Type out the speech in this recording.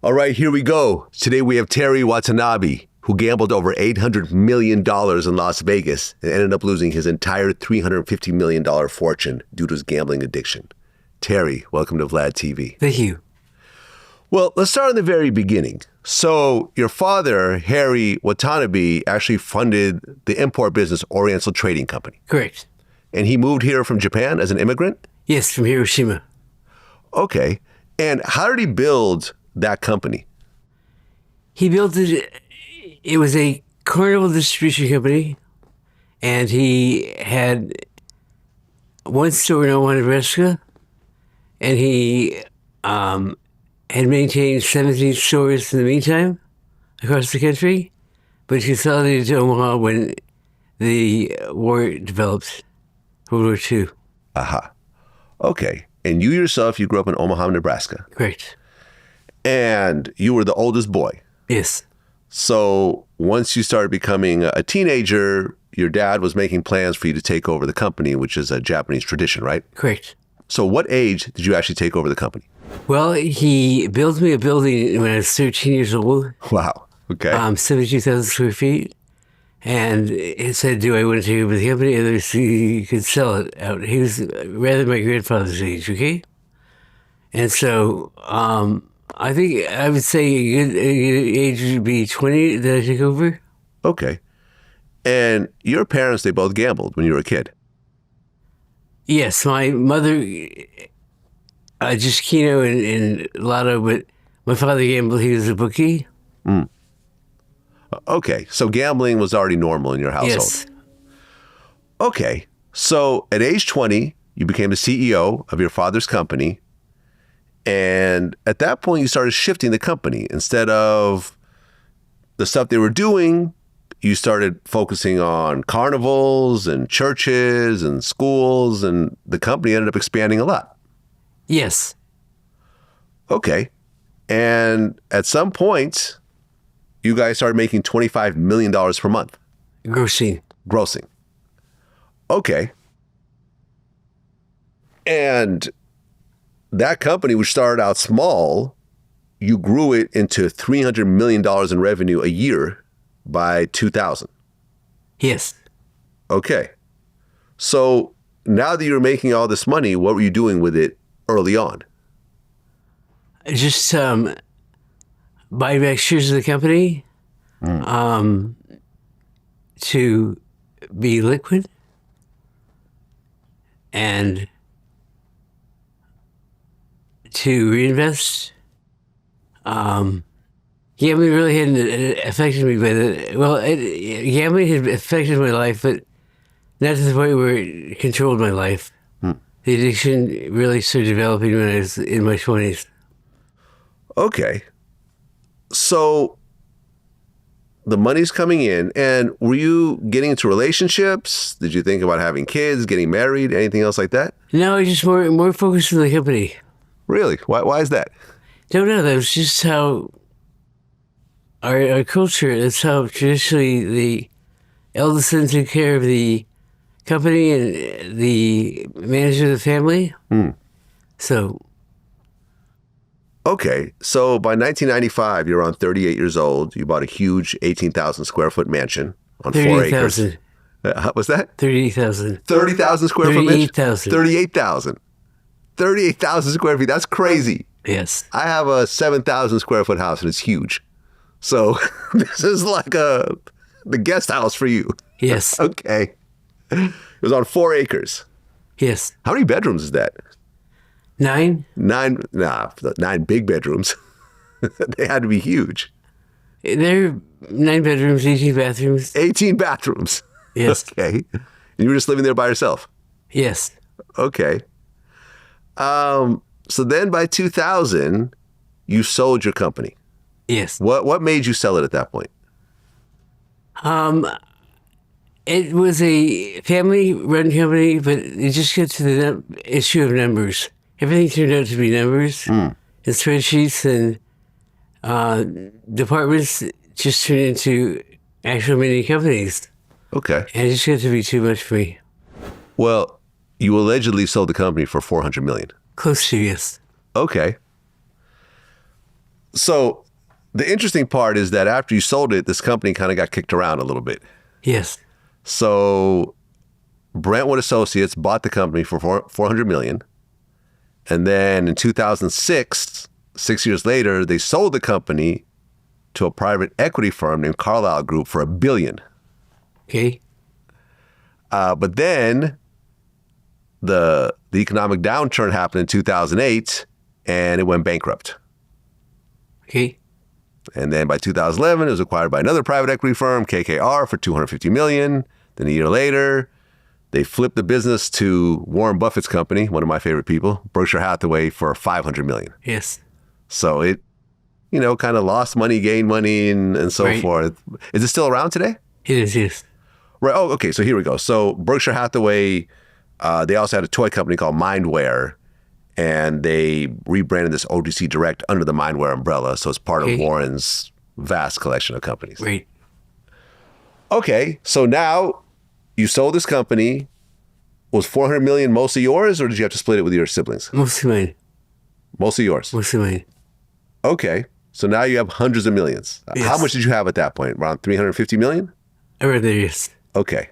All right, here we go. Today we have Harry Watanabe, who gambled over $800 million in Las Vegas and ended up losing his entire $350 million fortune due to his gambling addiction. Terry, welcome to Vlad TV. Thank you. Well, let's start in the very beginning. So your father, Harry Watanabe, actually funded the import business Oriental Trading Company. Correct. And he moved here from Japan as an immigrant? Yes, from Hiroshima. Okay. And how did he build that company? He built it. It was a carnival distribution company, and he had one store in Omaha, Nebraska, and he had maintained 17 stores in the meantime across the country, but consolidated to Omaha when the war developed, World War II. Aha. Okay. And you yourself, you grew up in Omaha, Nebraska. Correct. And you were the oldest boy. Yes. So once you started becoming a teenager, your dad was making plans for you to take over the company, which is a Japanese tradition, right? Correct. So what age did you actually take over the company? Well, he built me a building when I was 13 years old. Wow. Okay. 72,000 square feet. And he said, do I want to take over the company? And he could sell it out. He was rather my grandfather's age, okay? And so I think I would say a good age would be 20 that I took over. Okay. And your parents, they both gambled when you were a kid? Yes, my mother, just Keno and Lotto, but my father gambled. He was a bookie. Mm. Okay, so gambling was already normal in your household. Yes. Okay, so at age 20, you became the CEO of your father's company. And at that point, you started shifting the company. Instead of the stuff they were doing, you started focusing on carnivals and churches and schools, and the company ended up expanding a lot. Yes. Okay. And at some point, you guys started making $25 million per month. Grossing. Okay. And that company, which started out small, you grew it into $300 million in revenue a year by 2000. Yes. Okay. So now that you're making all this money, what were you doing with it early on? Just buy back shares of the company to be liquid and to reinvest. Gambling really hadn't affected me, gambling had affected my life, but not to the point where it controlled my life. The addiction really started developing when I was in my 20s. Okay. So the money's coming in, and were you getting into relationships? Did you think about having kids, getting married, anything else like that? No, I just more focused on the company. Really? Why is that? Don't know. That was just how our culture, that's how traditionally the eldest son took care of the company and the manager of the family. So. Okay. So by 1995, you're around 38 years old. You bought a huge 18,000 square foot mansion on 4 acres. 38,000. What's that? 38,000. 30,000 square foot mansion? 38,000. 38,000. 38,000 square feet. That's crazy. Yes. I have a 7,000 square foot house and it's huge. So this is like the guest house for you. Yes. Okay. It was on 4 acres. Yes. How many bedrooms is that? 9? 9 big bedrooms. They had to be huge. There are 9 bedrooms, 18 bathrooms. 18 bathrooms. Yes. Okay. And you were just living there by yourself? Yes. Okay. So then by 2000, you sold your company. Yes. What made you sell it at that point? It was a family-run company, but it just got to the issue of numbers. Everything turned out to be numbers and spreadsheets, and departments just turned into actual mini companies. Okay. And it just got to be too much for me. Well, you allegedly sold the company for $400 million. Close to, yes. Okay. So the interesting part is that after you sold it, this company kind of got kicked around a little bit. Yes. So Brentwood Associates bought the company for $400 million. And then in 2006, 6 years later, they sold the company to a private equity firm named Carlyle Group for $1 billion. Okay. But then the economic downturn happened in 2008 and it went bankrupt. Okay. And then by 2011, it was acquired by another private equity firm, KKR, for $250 million. Then a year later, they flipped the business to Warren Buffett's company, one of my favorite people, Berkshire Hathaway, for $500 million. Yes. So it, kind of lost money, gained money, and so Right. forth. Is it still around today? It is, yes. Right. Oh, okay. So here we go. So Berkshire Hathaway, they also had a toy company called Mindware, and they rebranded this OTC Direct under the Mindware umbrella. So it's part of Okay. Warren's vast collection of companies. Right. Okay. So now you sold this company. Was $400 million mostly yours, or did you have to split it with your siblings? Mostly mine. Mostly yours. Mostly mine. Okay. So now you have hundreds of millions. Yes. How much did you have at that point? Around $350 million? I read there, yes. Okay.